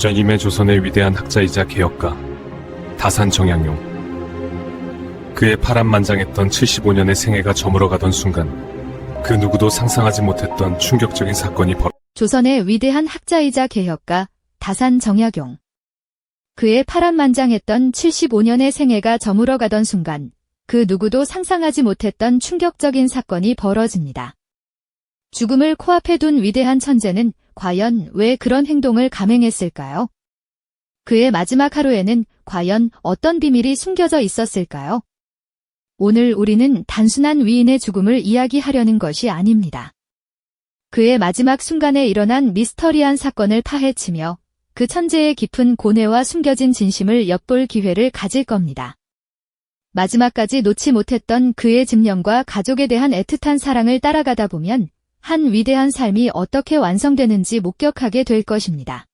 전임의 조선의 위대한 학자이자 개혁가 다산 정약용. 그의 파란만장했던 75년의 생애가 저물어가던 순간 그 누구도 상상하지 못했던 충격적인 사건이 조선의 위대한 학자이자 개혁가 다산 정약용. 그의 파란만장했던 75년의 생애가 저물어가던 순간 그 누구도 상상하지 못했던 충격적인 사건이 벌어집니다. 죽음을 코앞에 둔 위대한 천재는 과연 왜 그런 행동을 감행했을까요? 그의 마지막 하루에는 과연 어떤 비밀이 숨겨져 있었을까요? 오늘 우리는 단순한 위인의 죽음을 이야기하려는 것이 아닙니다. 그의 마지막 순간에 일어난 미스터리한 사건을 파헤치며 그 천재의 깊은 고뇌와 숨겨진 진심을 엿볼 기회를 가질 겁니다. 마지막까지 놓지 못했던 그의 집념과 가족에 대한 애틋한 사랑을 따라가다 보면 한 위대한 삶이 어떻게 완성되는지 목격하게 될 것입니다.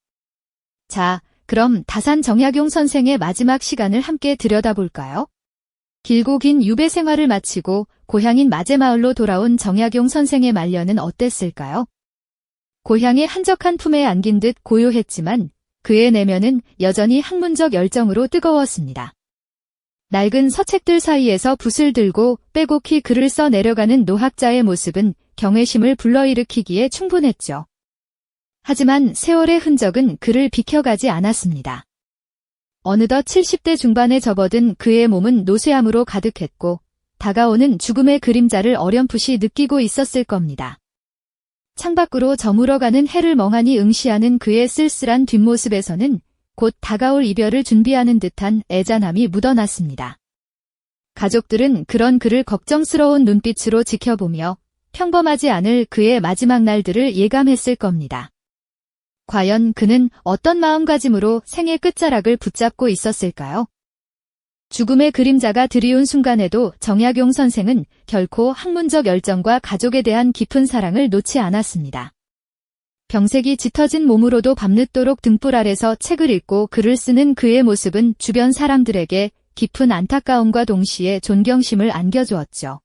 자, 그럼 다산 정약용 선생의 마지막 시간을 함께 들여다볼까요? 길고 긴 유배 생활을 마치고 고향인 마제마을로 돌아온 정약용 선생의 말년은 어땠을까요? 고향의 한적한 품에 안긴 듯 고요했지만 그의 내면은 여전히 학문적 열정으로 뜨거웠습니다. 낡은 서책들 사이에서 붓을 들고 빼곡히 글을 써 내려가는 노학자의 모습은 경외심을 불러일으키기에 충분했죠. 하지만 세월의 흔적은 그를 비켜가지 않았습니다. 어느덧 70대 중반에 접어든 그의 몸은 노쇠함으로 가득했고 다가오는 죽음의 그림자를 어렴풋이 느끼고 있었을 겁니다. 창밖으로 저물어가는 해를 멍하니 응시하는 그의 쓸쓸한 뒷모습에서는 곧 다가올 이별을 준비하는 듯한 애잔함이 묻어났습니다. 가족들은 그런 그를 걱정스러운 눈빛으로 지켜보며 평범하지 않을 그의 마지막 날들을 예감했을 겁니다. 과연 그는 어떤 마음가짐으로 생의 끝자락을 붙잡고 있었을까요? 죽음의 그림자가 드리운 순간에도 정약용 선생은 결코 학문적 열정과 가족에 대한 깊은 사랑을 놓지 않았습니다. 병색이 짙어진 몸으로도 밤늦도록 등불 아래서 책을 읽고 글을 쓰는 그의 모습은 주변 사람들에게 깊은 안타까움과 동시에 존경심을 안겨주었죠.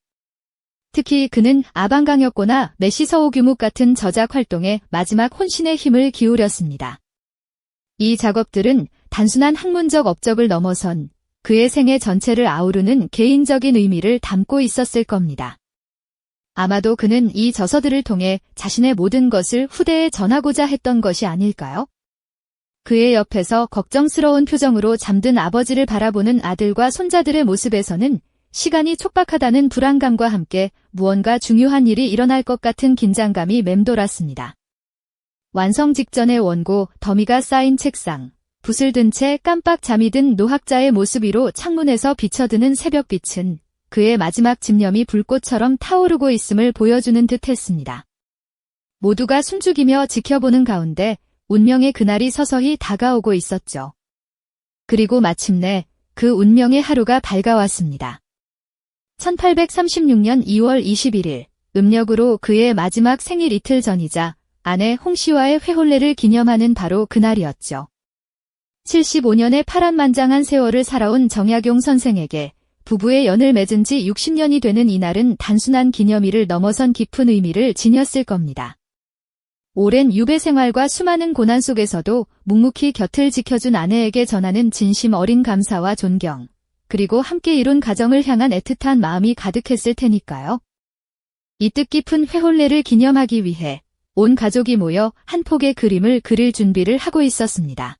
특히 그는 아방강역고나 메시서오규묵 같은 저작 활동에 마지막 혼신의 힘을 기울였습니다. 이 작업들은 단순한 학문적 업적을 넘어선 그의 생애 전체를 아우르는 개인적인 의미를 담고 있었을 겁니다. 아마도 그는 이 저서들을 통해 자신의 모든 것을 후대에 전하고자 했던 것이 아닐까요? 그의 옆에서 걱정스러운 표정으로 잠든 아버지를 바라보는 아들과 손자들의 모습에서는 시간이 촉박하다는 불안감과 함께 무언가 중요한 일이 일어날 것 같은 긴장감이 맴돌았습니다. 완성 직전의 원고, 더미가 쌓인 책상, 붓을 든 채 깜빡 잠이 든 노학자의 모습 위로 창문에서 비쳐드는 새벽빛은 그의 마지막 집념이 불꽃처럼 타오르고 있음을 보여주는 듯 했습니다. 모두가 숨죽이며 지켜보는 가운데 운명의 그날이 서서히 다가오고 있었죠. 그리고 마침내 그 운명의 하루가 밝아왔습니다. 1836년 2월 21일, 음력으로 그의 마지막 생일 이틀 전이자 아내 홍씨와의 회혼례를 기념하는 바로 그날이었죠. 75년의 파란만장한 세월을 살아온 정약용 선생에게 부부의 연을 맺은 지 60년이 되는 이날은 단순한 기념일을 넘어선 깊은 의미를 지녔을 겁니다. 오랜 유배 생활과 수많은 고난 속에서도 묵묵히 곁을 지켜준 아내에게 전하는 진심 어린 감사와 존경, 그리고 함께 이룬 가정을 향한 애틋한 마음이 가득했을 테니까요. 이 뜻깊은 회혼례를 기념하기 위해 온 가족이 모여 한 폭의 그림을 그릴 준비를 하고 있었습니다.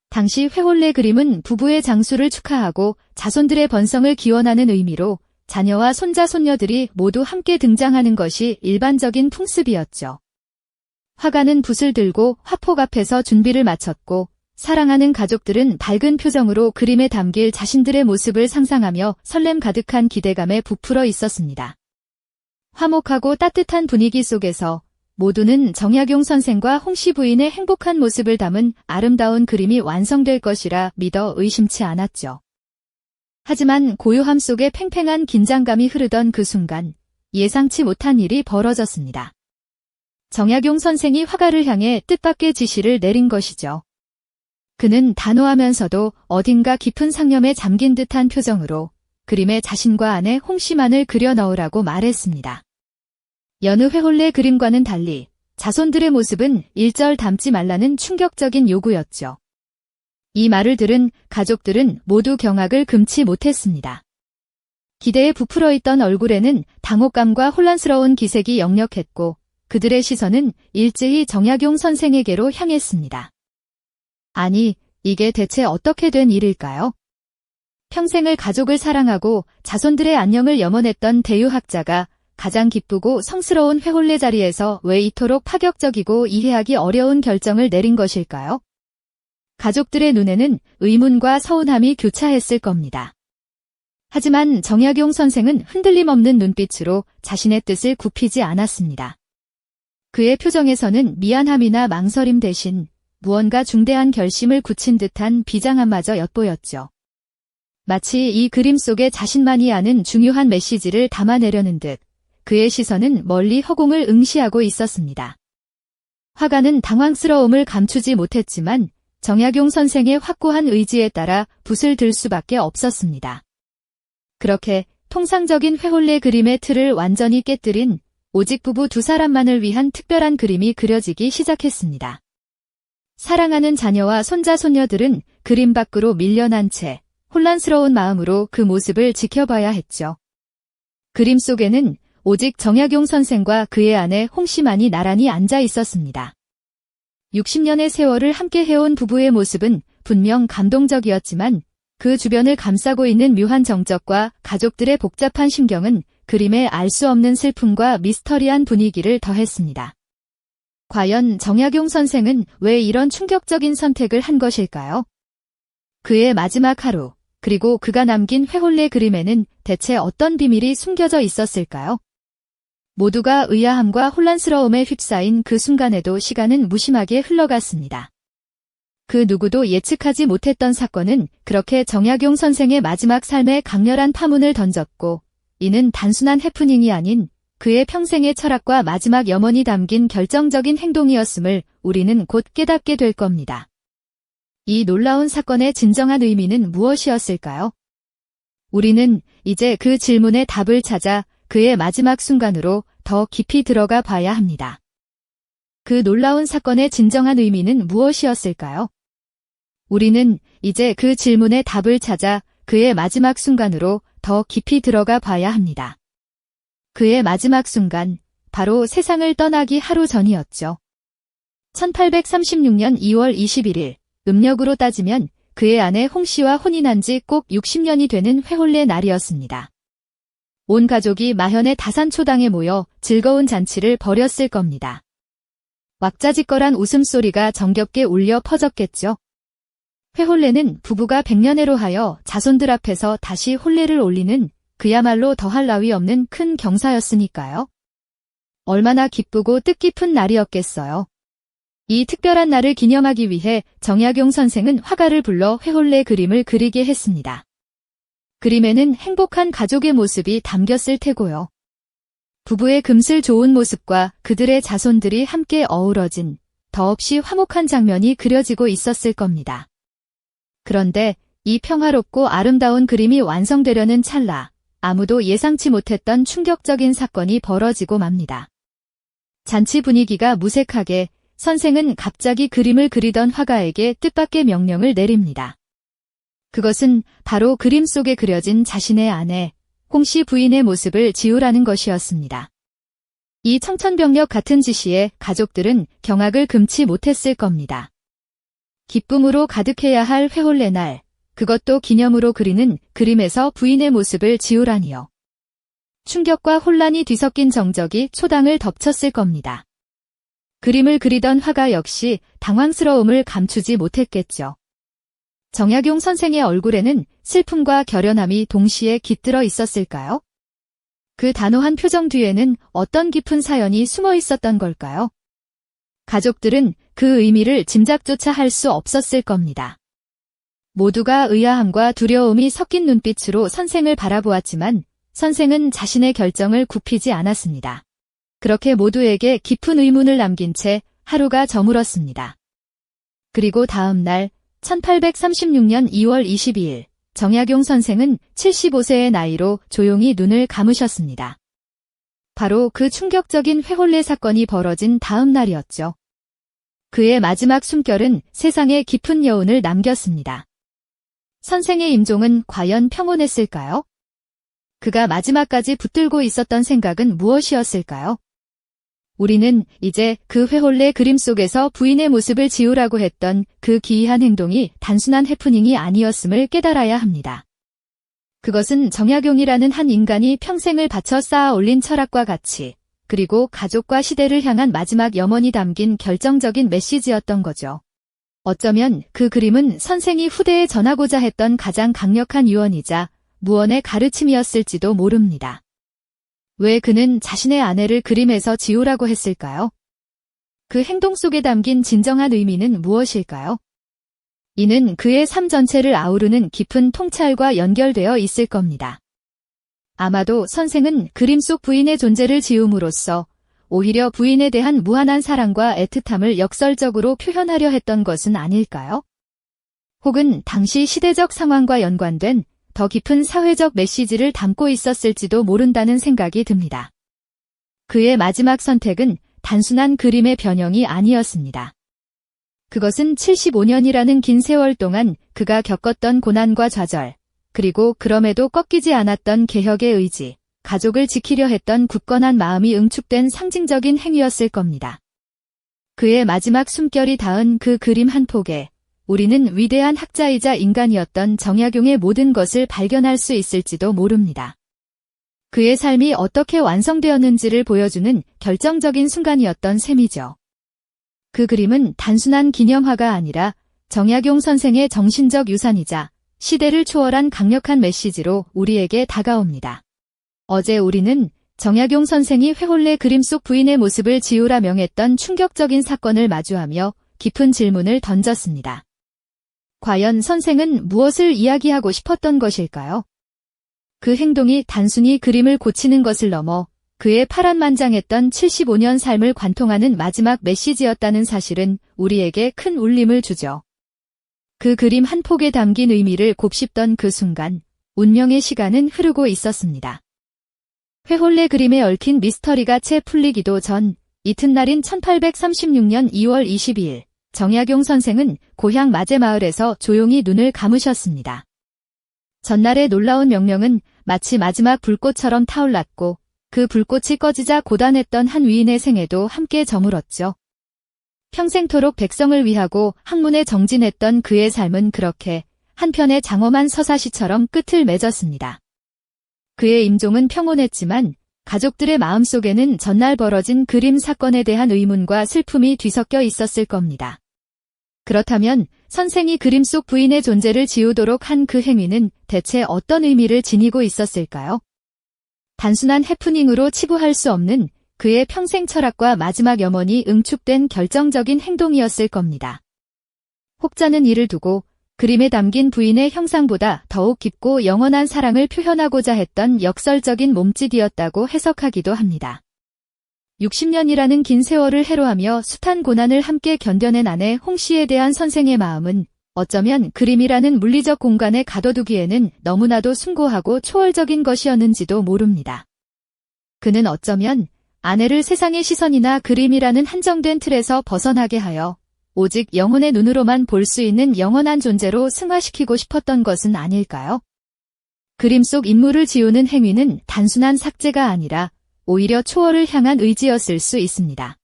당시 회혼례 그림은 부부의 장수를 축하하고 자손들의 번성을 기원하는 의미로 자녀와 손자 손녀들이 모두 함께 등장하는 것이 일반적인 풍습이었죠. 화가는 붓을 들고 화폭 앞에서 준비를 마쳤고 사랑하는 가족들은 밝은 표정으로 그림에 담길 자신들의 모습을 상상하며 설렘 가득한 기대감에 부풀어 있었습니다. 화목하고 따뜻한 분위기 속에서 모두는 정약용 선생과 홍씨 부인의 행복한 모습을 담은 아름다운 그림이 완성될 것이라 믿어 의심치 않았죠. 하지만 고요함 속에 팽팽한 긴장감이 흐르던 그 순간 예상치 못한 일이 벌어졌습니다. 정약용 선생이 화가를 향해 뜻밖의 지시를 내린 것이죠. 그는 단호하면서도 어딘가 깊은 상념에 잠긴 듯한 표정으로 그림에 자신과 아내 홍씨만을 그려 넣으라고 말했습니다. 여느 회혼례 그림과는 달리 자손들의 모습은 일절 닮지 말라는 충격적인 요구였죠. 이 말을 들은 가족들은 모두 경악을 금치 못했습니다. 기대에 부풀어 있던 얼굴에는 당혹감과 혼란스러운 기색이 역력했고 그들의 시선은 일제히 정약용 선생에게로 향했습니다. 아니, 이게 대체 어떻게 된 일일까요? 평생을 가족을 사랑하고 자손들의 안녕을 염원했던 대유학자가 가장 기쁘고 성스러운 회혼례 자리에서 왜 이토록 파격적이고 이해하기 어려운 결정을 내린 것일까요? 가족들의 눈에는 의문과 서운함이 교차했을 겁니다. 하지만 정약용 선생은 흔들림 없는 눈빛으로 자신의 뜻을 굽히지 않았습니다. 그의 표정에서는 미안함이나 망설임 대신 무언가 중대한 결심을 굳힌 듯한 비장함마저 엿보였죠. 마치 이 그림 속에 자신만이 아는 중요한 메시지를 담아내려는 듯 그의 시선은 멀리 허공을 응시하고 있었습니다. 화가는 당황스러움을 감추지 못했지만 정약용 선생의 확고한 의지에 따라 붓을 들 수밖에 없었습니다. 그렇게 통상적인 회혼례 그림의 틀을 완전히 깨뜨린 오직 부부 두 사람만을 위한 특별한 그림이 그려지기 시작했습니다. 사랑하는 자녀와 손자 손녀들은 그림 밖으로 밀려난 채 혼란스러운 마음으로 그 모습을 지켜봐야 했죠. 그림 속에는 오직 정약용 선생과 그의 아내 홍씨만이 나란히 앉아 있었습니다. 60년의 세월을 함께 해온 부부의 모습은 분명 감동적이었지만 그 주변을 감싸고 있는 묘한 정적과 가족들의 복잡한 심경은 그림에 알 수 없는 슬픔과 미스터리한 분위기를 더했습니다. 과연 정약용 선생은 왜 이런 충격적인 선택을 한 것일까요? 그의 마지막 하루, 그리고 그가 남긴 회혼례 그림에는 대체 어떤 비밀이 숨겨져 있었을까요? 모두가 의아함과 혼란스러움에 휩싸인 그 순간에도 시간은 무심하게 흘러갔습니다. 그 누구도 예측하지 못했던 사건은 그렇게 정약용 선생의 마지막 삶에 강렬한 파문을 던졌고 이는 단순한 해프닝이 아닌 그의 평생의 철학과 마지막 염원이 담긴 결정적인 행동이었음을 우리는 곧 깨닫게 될 겁니다. 이 놀라운 사건의 진정한 의미는 무엇이었을까요? 우리는 이제 그 질문의 답을 찾아 그의 마지막 순간으로 더 깊이 들어가 봐야 합니다. 그 놀라운 사건의 진정한 의미는 무엇이었을까요? 우리는 이제 그 질문의 답을 찾아 그의 마지막 순간으로 더 깊이 들어가 봐야 합니다. 그의 마지막 순간, 바로 세상을 떠나기 하루 전이었죠. 1836년 2월 21일, 음력으로 따지면 그의 아내 홍씨와 혼인한 지 꼭 60년이 되는 회혼례 날이었습니다. 온 가족이 마현의 다산초당에 모여 즐거운 잔치를 벌였을 겁니다. 왁자지껄한 웃음소리가 정겹게 울려 퍼졌겠죠. 회혼례는 부부가 백년해로 하여 자손들 앞에서 다시 혼례를 올리는 그야말로 더할 나위 없는 큰 경사였으니까요. 얼마나 기쁘고 뜻깊은 날이었겠어요. 이 특별한 날을 기념하기 위해 정약용 선생은 화가를 불러 회혼례 그림을 그리게 했습니다. 그림에는 행복한 가족의 모습이 담겼을 테고요. 부부의 금슬 좋은 모습과 그들의 자손들이 함께 어우러진 더없이 화목한 장면이 그려지고 있었을 겁니다. 그런데 이 평화롭고 아름다운 그림이 완성되려는 찰나 아무도 예상치 못했던 충격적인 사건이 벌어지고 맙니다. 잔치 분위기가 무색하게 선생은 갑자기 그림을 그리던 화가에게 뜻밖의 명령을 내립니다. 그것은 바로 그림 속에 그려진 자신의 아내, 홍씨 부인의 모습을 지우라는 것이었습니다. 이 청천벽력 같은 지시에 가족들은 경악을 금치 못했을 겁니다. 기쁨으로 가득해야 할 회혼례 날, 그것도 기념으로 그리는 그림에서 부인의 모습을 지우라니요. 충격과 혼란이 뒤섞인 정적이 초당을 덮쳤을 겁니다. 그림을 그리던 화가 역시 당황스러움을 감추지 못했겠죠. 정약용 선생의 얼굴에는 슬픔과 결연함이 동시에 깃들어 있었을까요? 그 단호한 표정 뒤에는 어떤 깊은 사연이 숨어 있었던 걸까요? 가족들은 그 의미를 짐작조차 할 수 없었을 겁니다. 모두가 의아함과 두려움이 섞인 눈빛으로 선생을 바라보았지만 선생은 자신의 결정을 굽히지 않았습니다. 그렇게 모두에게 깊은 의문을 남긴 채 하루가 저물었습니다. 그리고 다음 날 1836년 2월 22일 정약용 선생은 75세의 나이로 조용히 눈을 감으셨습니다. 바로 그 충격적인 회홀례 사건이 벌어진 다음 날이었죠. 그의 마지막 숨결은 세상에 깊은 여운을 남겼습니다. 선생의 임종은 과연 평온했을까요? 그가 마지막까지 붙들고 있었던 생각은 무엇이었을까요? 우리는 이제 그 회홀례 그림 속에서 부인의 모습을 지우라고 했던 그 기이한 행동이 단순한 해프닝이 아니었음을 깨달아야 합니다. 그것은 정약용이라는 한 인간이 평생을 바쳐 쌓아 올린 철학과 가치, 그리고 가족과 시대를 향한 마지막 염원이 담긴 결정적인 메시지였던 거죠. 어쩌면 그 그림은 선생이 후대에 전하고자 했던 가장 강력한 유언이자 무언의 가르침이었을지도 모릅니다. 왜 그는 자신의 아내를 그림에서 지우라고 했을까요? 그 행동 속에 담긴 진정한 의미는 무엇일까요? 이는 그의 삶 전체를 아우르는 깊은 통찰과 연결되어 있을 겁니다. 아마도 선생은 그림 속 부인의 존재를 지움으로써 오히려 부인에 대한 무한한 사랑과 애틋함을 역설적으로 표현하려 했던 것은 아닐까요? 혹은 당시 시대적 상황과 연관된 더 깊은 사회적 메시지를 담고 있었을지도 모른다는 생각이 듭니다. 그의 마지막 선택은 단순한 그림의 변형이 아니었습니다. 그것은 75년이라는 긴 세월 동안 그가 겪었던 고난과 좌절, 그리고 그럼에도 꺾이지 않았던 개혁의 의지, 가족을 지키려 했던 굳건한 마음이 응축된 상징적인 행위였을 겁니다. 그의 마지막 숨결이 닿은 그 그림 한 폭에 우리는 위대한 학자이자 인간이었던 정약용의 모든 것을 발견할 수 있을지도 모릅니다. 그의 삶이 어떻게 완성되었는지를 보여주는 결정적인 순간이었던 셈이죠. 그 그림은 단순한 기념화가 아니라 정약용 선생의 정신적 유산이자 시대를 초월한 강력한 메시지로 우리에게 다가옵니다. 어제 우리는 정약용 선생이 회홀례 그림 속 부인의 모습을 지우라 명했던 충격적인 사건을 마주하며 깊은 질문을 던졌습니다. 과연 선생은 무엇을 이야기하고 싶었던 것일까요? 그 행동이 단순히 그림을 고치는 것을 넘어 그의 파란만장했던 75년 삶을 관통하는 마지막 메시지였다는 사실은 우리에게 큰 울림을 주죠. 그 그림 한 폭에 담긴 의미를 곱씹던 그 순간, 운명의 시간은 흐르고 있었습니다. 회홀례 그림에 얽힌 미스터리가 채 풀리기도 전, 이튿날인 1836년 2월 22일, 정약용 선생은 고향 마제마을에서 조용히 눈을 감으셨습니다. 전날의 놀라운 명령은 마치 마지막 불꽃처럼 타올랐고 그 불꽃이 꺼지자 고단했던 한 위인의 생애도 함께 저물었죠. 평생토록 백성을 위하고 학문에 정진했던 그의 삶은 그렇게 한편의 장엄한 서사시처럼 끝을 맺었습니다. 그의 임종은 평온했지만 가족들의 마음속에는 전날 벌어진 그림 사건에 대한 의문과 슬픔이 뒤섞여 있었을 겁니다. 그렇다면 선생이 그림 속 부인의 존재를 지우도록 한 그 행위는 대체 어떤 의미를 지니고 있었을까요? 단순한 해프닝으로 치부할 수 없는 그의 평생 철학과 마지막 염원이 응축된 결정적인 행동이었을 겁니다. 혹자는 이를 두고 그림에 담긴 부인의 형상보다 더욱 깊고 영원한 사랑을 표현하고자 했던 역설적인 몸짓이었다고 해석하기도 합니다. 60년이라는 긴 세월을 해로하며 숱한 고난을 함께 견뎌낸 아내 홍씨에 대한 선생의 마음은 어쩌면 그림이라는 물리적 공간에 가둬두기에는 너무나도 숭고하고 초월적인 것이었는지도 모릅니다. 그는 어쩌면 아내를 세상의 시선이나 그림이라는 한정된 틀에서 벗어나게 하여 오직 영혼의 눈으로만 볼 수 있는 영원한 존재로 승화시키고 싶었던 것은 아닐까요? 그림 속 인물을 지우는 행위는 단순한 삭제가 아니라 오히려 초월을 향한 의지였을 수 있습니다.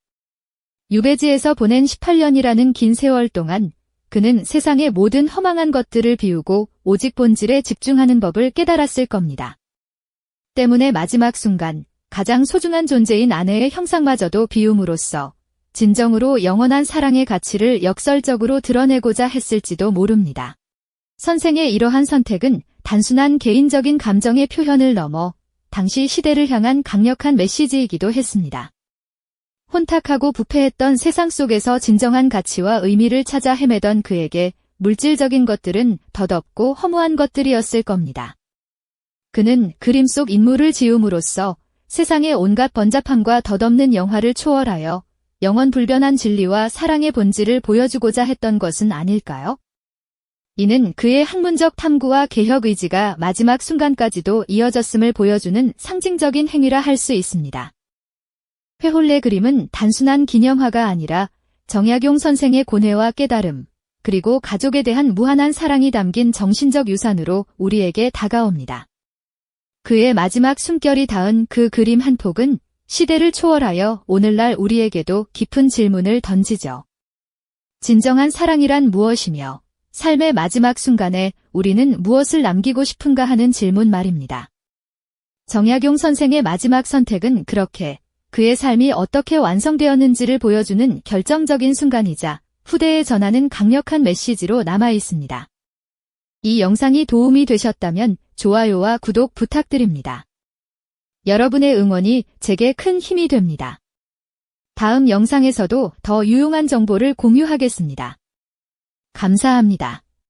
유배지에서 보낸 18년이라는 긴 세월 동안 그는 세상의 모든 허망한 것들을 비우고 오직 본질에 집중하는 법을 깨달았을 겁니다. 때문에 마지막 순간 가장 소중한 존재인 아내의 형상마저도 비움으로써 진정으로 영원한 사랑의 가치를 역설적으로 드러내고자 했을지도 모릅니다. 선생의 이러한 선택은 단순한 개인적인 감정의 표현을 넘어 당시 시대를 향한 강력한 메시지이기도 했습니다. 혼탁하고 부패했던 세상 속에서 진정한 가치와 의미를 찾아 헤매던 그에게 물질적인 것들은 덧없고 허무한 것들이었을 겁니다. 그는 그림 속 인물을 지음으로써 세상의 온갖 번잡함과 덧없는 영화를 초월하여 영원 불변한 진리와 사랑의 본질을 보여주고자 했던 것은 아닐까요? 이는 그의 학문적 탐구와 개혁 의지가 마지막 순간까지도 이어졌음을 보여주는 상징적인 행위라 할 수 있습니다. 회홀레 그림은 단순한 기념화가 아니라 정약용 선생의 고뇌와 깨달음, 그리고 가족에 대한 무한한 사랑이 담긴 정신적 유산으로 우리에게 다가옵니다. 그의 마지막 숨결이 닿은 그 그림 한 폭은 시대를 초월하여 오늘날 우리에게도 깊은 질문을 던지죠. 진정한 사랑이란 무엇이며 삶의 마지막 순간에 우리는 무엇을 남기고 싶은가 하는 질문 말입니다. 정약용 선생의 마지막 선택은 그렇게 그의 삶이 어떻게 완성되었는지를 보여주는 결정적인 순간이자 후대에 전하는 강력한 메시지로 남아 있습니다. 이 영상이 도움이 되셨다면 좋아요와 구독 부탁드립니다. 여러분의 응원이 제게 큰 힘이 됩니다. 다음 영상에서도 더 유용한 정보를 공유하겠습니다. 감사합니다.